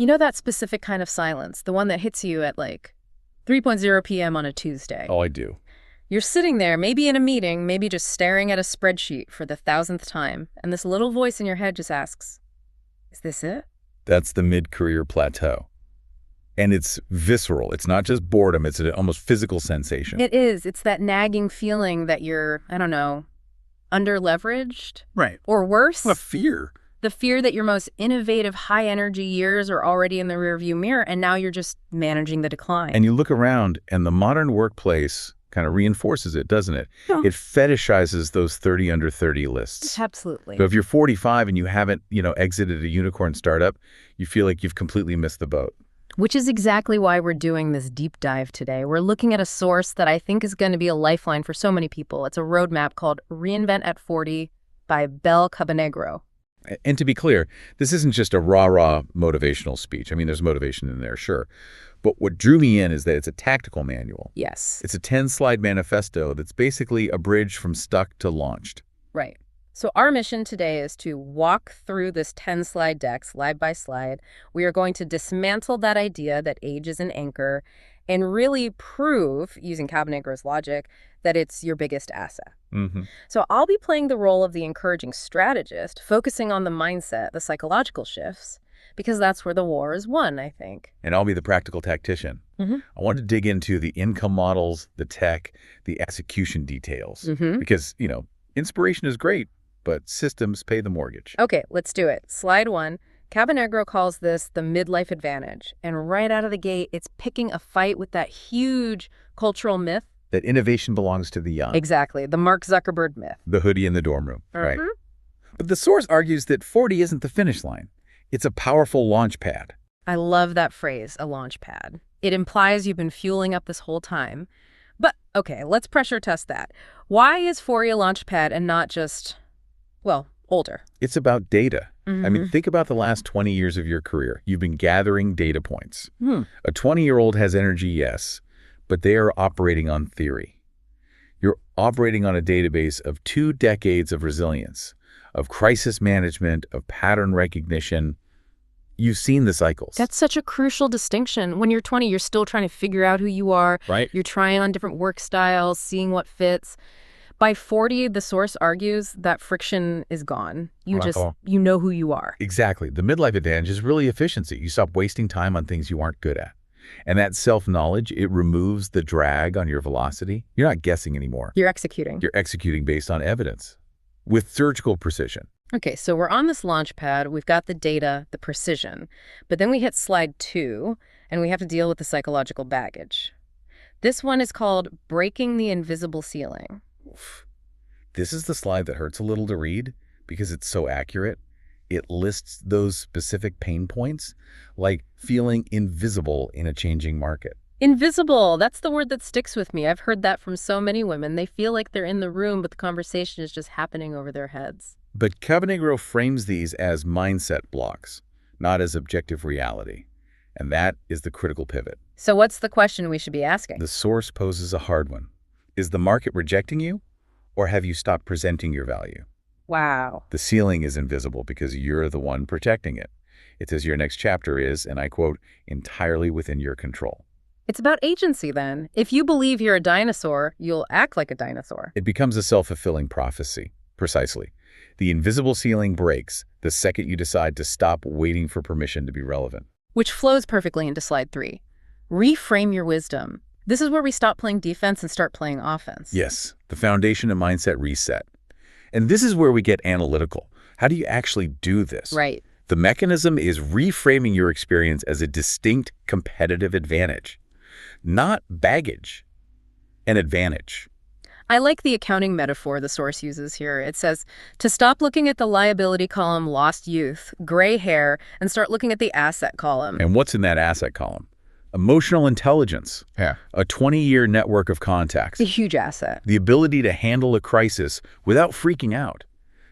You know that specific kind of silence, the one that hits you at like 3:00 p.m. on a Tuesday. Oh, I do. You're sitting there, maybe in a meeting, maybe just staring at a spreadsheet for the 1,000th time, and this little voice in your head just asks, is this it? That's the mid-career plateau. And it's visceral. It's not just boredom. It's an almost physical sensation. It is. It's that nagging feeling that you're, I don't know, under-leveraged? Right. Or worse? A fear. The fear that your most innovative, high-energy years are already in the rearview mirror, and now you're just managing the decline. And you look around, and the modern workplace kind of reinforces it, doesn't it? Yeah. It fetishizes those 30 under 30 lists. Absolutely. So if you're 45 and you haven't, exited a unicorn startup, you feel like you've completely missed the boat. Which is exactly why we're doing this deep dive today. We're looking at a source that I think is going to be a lifeline for so many people. It's a roadmap called Reinvent at 40 by Ycie𝘂𝗿𝗏. And to be clear, this isn't just a rah-rah motivational speech. I mean, there's motivation in there, sure. But what drew me in is that it's a tactical manual. Yes. It's a 10-slide manifesto that's basically a bridge from stuck to launched. Right. So our mission today is to walk through this 10-slide deck, slide by slide. We are going to dismantle that idea that age is an anchor and really prove, using Ycie𝘂𝗿𝗏's logic, that it's your biggest asset. Mm-hmm. So I'll be playing the role of the encouraging strategist, focusing on the mindset, the psychological shifts, because that's where the war is won, I think. And I'll be the practical tactician. Mm-hmm. I want to dig into the income models, the tech, the execution details. Mm-hmm. Because, inspiration is great, but systems pay the mortgage. Okay, let's do it. Slide 1. Ycie𝘂𝗿𝗏 calls this the midlife advantage. And right out of the gate, it's picking a fight with that huge cultural myth. That innovation belongs to the young. Exactly, the Mark Zuckerberg myth. The hoodie in the dorm room. Mm-hmm. Right. But the source argues that 40 isn't the finish line. It's a powerful launch pad. I love that phrase, a launch pad. It implies you've been fueling up this whole time. But, okay, let's pressure test that. Why is 40 a launch pad and not just, well, older? It's about data. Mm-hmm. I mean, think about the last 20 years of your career. You've been gathering data points. A 20-year-old has energy, yes, but they are operating on theory. You're operating on a database of 2 decades of resilience, of crisis management, of pattern recognition. You've seen the cycles. That's such a crucial distinction. When you're 20, you're still trying to figure out who you are. Right. You're trying on different work styles, seeing what fits. By 40, the source argues that friction is gone. You know who you are. Exactly. The midlife advantage is really efficiency. You stop wasting time on things you aren't good at. And that self-knowledge, it removes the drag on your velocity. You're not guessing anymore. You're executing. You're executing based on evidence with surgical precision. Okay, so we're on this launch pad. We've got the data, the precision. But then we hit slide 2, and we have to deal with the psychological baggage. This one is called Breaking the Invisible Ceiling. This is the slide that hurts a little to read because it's so accurate. It lists those specific pain points, like feeling invisible in a changing market. Invisible, that's the word that sticks with me. I've heard that from so many women. They feel like they're in the room, but the conversation is just happening over their heads. But Ycie𝘂𝗿𝗏 frames these as mindset blocks, not as objective reality. And that is the critical pivot. So what's the question we should be asking? The source poses a hard one. Is the market rejecting you, or have you stopped presenting your value? Wow. The ceiling is invisible because you're the one protecting it. It says your next chapter is, and I quote, entirely within your control. It's about agency, then. If you believe you're a dinosaur, you'll act like a dinosaur. It becomes a self-fulfilling prophecy. Precisely. The invisible ceiling breaks the second you decide to stop waiting for permission to be relevant. Which flows perfectly into slide 3. Reframe your wisdom. This is where we stop playing defense and start playing offense. Yes, the foundation and mindset reset. And this is where we get analytical. How do you actually do this? Right. The mechanism is reframing your experience as a distinct competitive advantage, not baggage, an advantage. I like the accounting metaphor the source uses here. It says, to stop looking at the liability column, lost youth, gray hair, and start looking at the asset column. And what's in that asset column? Emotional intelligence. Yeah. A 20-year network of contacts. It's a huge asset. The ability to handle a crisis without freaking out.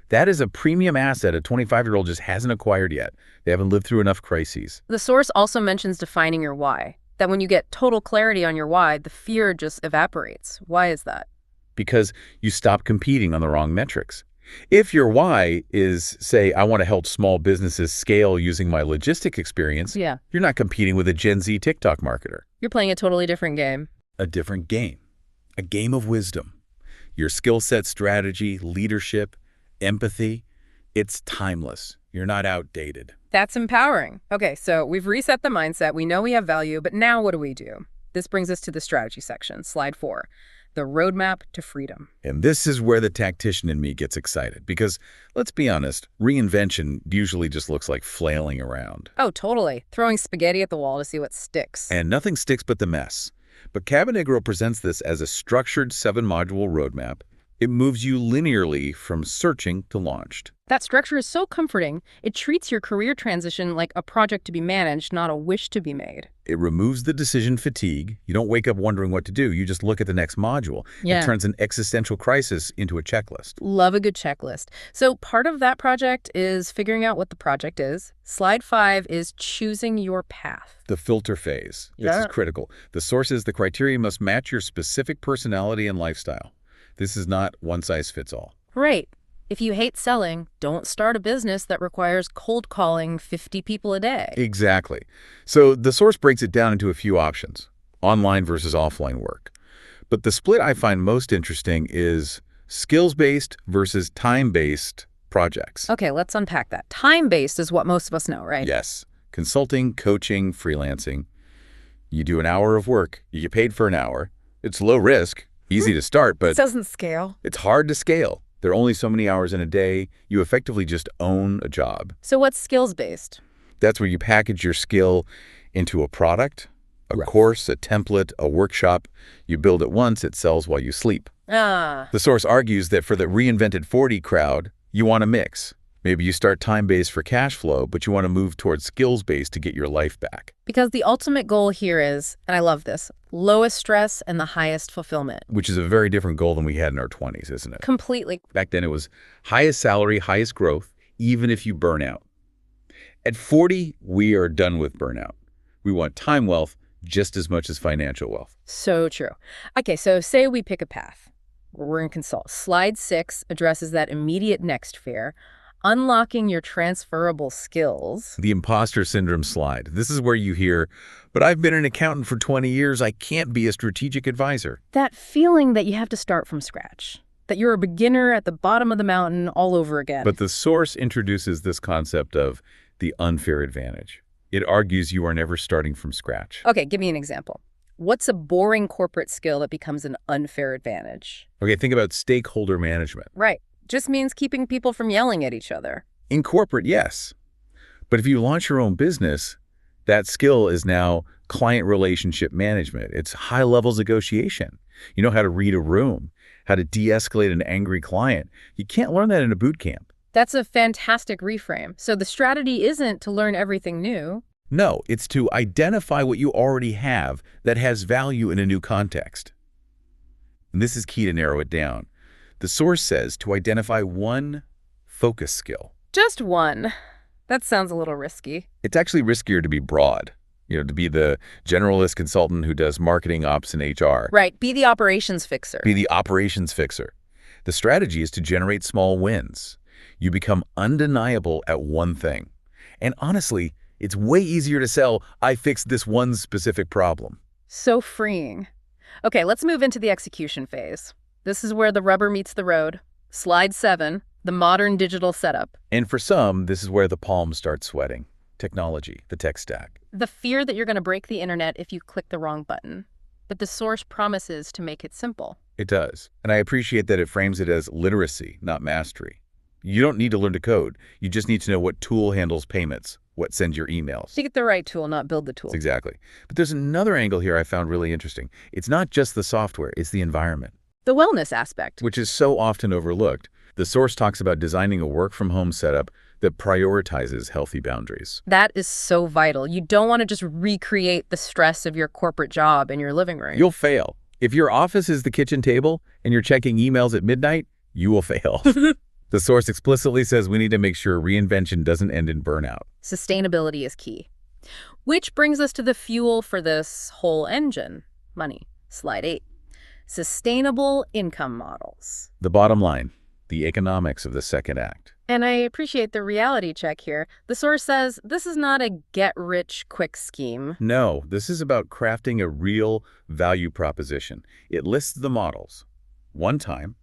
That is a premium asset a 25-year-old just hasn't acquired yet. They haven't lived through enough crises. The source also mentions defining your why. That when you get total clarity on your why, the fear just evaporates. Why is that? Because you stop competing on the wrong metrics. If your why is, say, I want to help small businesses scale using my logistic experience, Yeah. you're not competing with a Gen Z TikTok marketer. You're playing a totally different game. A different game. A game of wisdom. Your skill set, strategy, leadership, empathy, it's timeless. You're not outdated. That's empowering. Okay, so we've reset the mindset. We know we have value, but now what do we do? This brings us to the strategy section, slide 4, the roadmap to freedom. And this is where the tactician in me gets excited because, let's be honest, reinvention usually just looks like flailing around. Oh, totally. Throwing spaghetti at the wall to see what sticks. And nothing sticks but the mess. But W𝗶𝗏 presents this as a structured 7-module roadmap. It moves you linearly from searching to launched. That structure is so comforting. It treats your career transition like a project to be managed, not a wish to be made. It removes the decision fatigue. You don't wake up wondering what to do. You just look at the next module. Yeah. It turns an existential crisis into a checklist. Love a good checklist. So part of that project is figuring out what the project is. Slide 5 is choosing your path. The filter phase. This is critical. The source is the criteria must match your specific personality and lifestyle. This is not one size fits all. Right. If you hate selling, don't start a business that requires cold calling 50 people a day. Exactly. So the source breaks it down into a few options, online versus offline work. But the split I find most interesting is skills-based versus time-based projects. Okay, let's unpack that. Time-based is what most of us know, right? Yes. Consulting, coaching, freelancing. You do an hour of work, you get paid for an hour. It's low risk, easy to start, but It doesn't scale. it's hard to scale. There are only so many hours in a day. You effectively just own a job. So what's skills-based? That's where you package your skill into a product, a course, a template, a workshop. You build it once, it sells while you sleep. Ah. The source argues that for the Reinvented 40 crowd, you want a mix. Maybe you start time-based for cash flow, but you want to move towards skills-based to get your life back. Because the ultimate goal here is, and I love this, lowest stress and the highest fulfillment. Which is a very different goal than we had in our 20s, isn't it? Completely. Back then it was highest salary, highest growth, even if you burn out. At 40, we are done with burnout. We want time wealth just as much as financial wealth. So true. Okay, so say we pick a path. We're in consult. Slide 6 addresses that immediate next fear, unlocking your transferable skills. The imposter syndrome slide. This is where you hear, but I've been an accountant for 20 years. I can't be a strategic advisor. That feeling that you have to start from scratch, that you're a beginner at the bottom of the mountain all over again. But the source introduces this concept of the unfair advantage. It argues you are never starting from scratch. Okay, give me an example. What's a boring corporate skill that becomes an unfair advantage? Okay, think about stakeholder management. Right. Just means keeping people from yelling at each other. In corporate, yes. But if you launch your own business, that skill is now client relationship management. It's high levels negotiation. You know how to read a room, how to de-escalate an angry client. You can't learn that in a boot camp. That's a fantastic reframe. So the strategy isn't to learn everything new. No, it's to identify what you already have that has value in a new context. And this is key to narrow it down. The source says to identify one focus skill. Just one. That sounds a little risky. It's actually riskier to be broad, to be the generalist consultant who does marketing, ops, and HR. Right, be the operations fixer. Be the operations fixer. The strategy is to generate small wins. You become undeniable at one thing. And honestly, it's way easier to sell, I fixed this one specific problem. So freeing. Okay, let's move into the execution phase. This is where the rubber meets the road. Slide 7, the modern digital setup. And for some, this is where the palms start sweating. Technology, the tech stack. The fear that you're going to break the internet if you click the wrong button. But the source promises to make it simple. It does. And I appreciate that it frames it as literacy, not mastery. You don't need to learn to code. You just need to know what tool handles payments, what sends your emails. You get the right tool, not build the tool. Exactly. But there's another angle here I found really interesting. It's not just the software, it's the environment. The wellness aspect. Which is so often overlooked. The source talks about designing a work-from-home setup that prioritizes healthy boundaries. That is so vital. You don't want to just recreate the stress of your corporate job in your living room. You'll fail. If your office is the kitchen table and you're checking emails at midnight, you will fail. The source explicitly says we need to make sure reinvention doesn't end in burnout. Sustainability is key. Which brings us to the fuel for this whole engine, money. Slide 8. Sustainable income models. The bottom line, the economics of the second act. And I appreciate the reality check here. The source says this is not a get-rich-quick scheme. No, this is about crafting a real value proposition. It lists the models: one-time,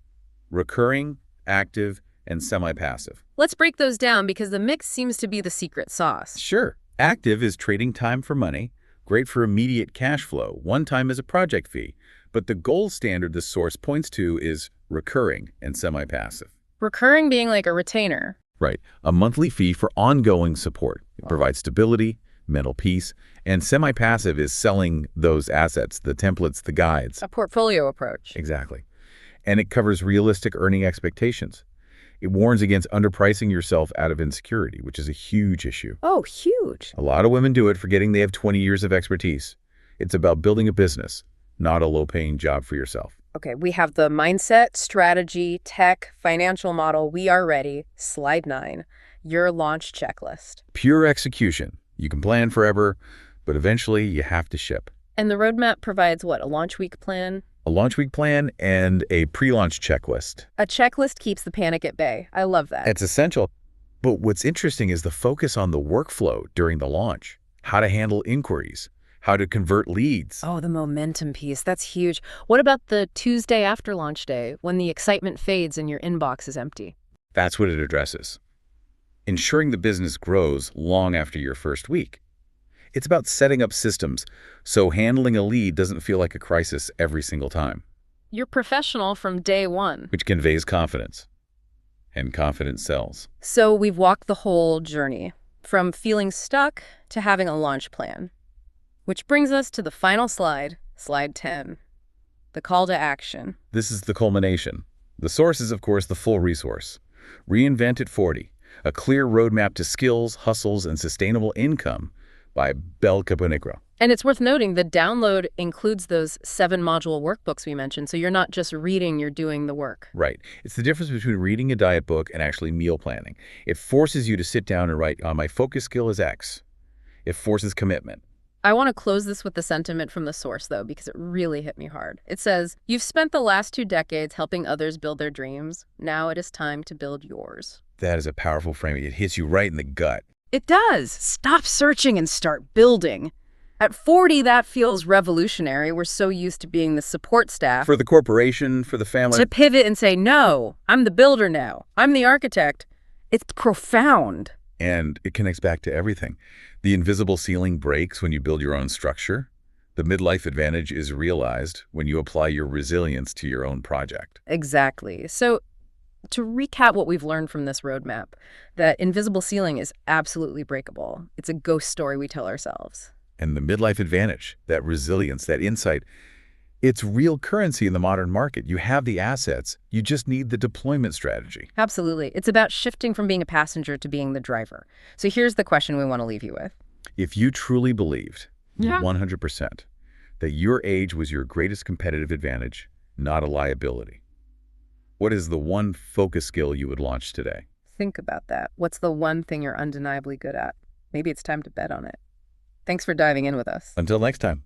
recurring, active, and semi-passive. Let's break those down because the mix seems to be the secret sauce. Sure. Active is trading time for money, great for immediate cash flow. One-time is a project fee. But the gold standard the source points to is recurring and semi-passive. Recurring being like a retainer. Right. A monthly fee for ongoing support. It provides stability, mental peace, and semi-passive is selling those assets, the templates, the guides. A portfolio approach. Exactly. And it covers realistic earning expectations. It warns against underpricing yourself out of insecurity, which is a huge issue. Oh, huge. A lot of women do it forgetting they have 20 years of expertise. It's about building a business, not a low-paying job for yourself. Okay, we have the mindset, strategy, tech, financial model. We are ready. Slide 9, your launch checklist. Pure execution. You can plan forever, but eventually you have to ship. And the roadmap provides what, a launch week plan? A launch week plan and a pre-launch checklist. A checklist keeps the panic at bay. I love that. It's essential. But what's interesting is the focus on the workflow during the launch, how to handle inquiries, how to convert leads. Oh, the momentum piece. That's huge. What about the Tuesday after launch day when the excitement fades and your inbox is empty? That's what it addresses. Ensuring the business grows long after your first week. It's about setting up systems so handling a lead doesn't feel like a crisis every single time. You're professional from day one. Which conveys confidence. And confidence sells. So we've walked the whole journey, from feeling stuck to having a launch plan. Which brings us to the final slide, slide 10, the call to action. This is the culmination. The source is, of course, the full resource. Reinvent at 40, a clear roadmap to skills, hustles, and sustainable income by W𝗶𝗁𝗏. And it's worth noting the download includes those 7-module workbooks we mentioned, so you're not just reading, you're doing the work. Right. It's the difference between reading a diet book and actually meal planning. It forces you to sit down and write, my focus skill is X. It forces commitment. I want to close this with the sentiment from the source, though, because it really hit me hard. It says, you've spent the last 2 decades helping others build their dreams. Now it is time to build yours. That is a powerful framing. It hits you right in the gut. It does. Stop searching and start building. At 40, that feels revolutionary. We're so used to being the support staff. For the corporation, for the family. To pivot and say, no, I'm the builder now. I'm the architect. It's profound. And it connects back to everything. The invisible ceiling breaks when you build your own structure. The midlife advantage is realized when you apply your resilience to your own project. Exactly. So to recap what we've learned from this roadmap, that invisible ceiling is absolutely breakable. It's a ghost story we tell ourselves. And the midlife advantage, that resilience, that insight, it's real currency in the modern market. You have the assets. You just need the deployment strategy. Absolutely. It's about shifting from being a passenger to being the driver. So here's the question we want to leave you with. If you truly believed, 100%, that your age was your greatest competitive advantage, not a liability, what is the one focus skill you would launch today? Think about that. What's the one thing you're undeniably good at? Maybe it's time to bet on it. Thanks for diving in with us. Until next time.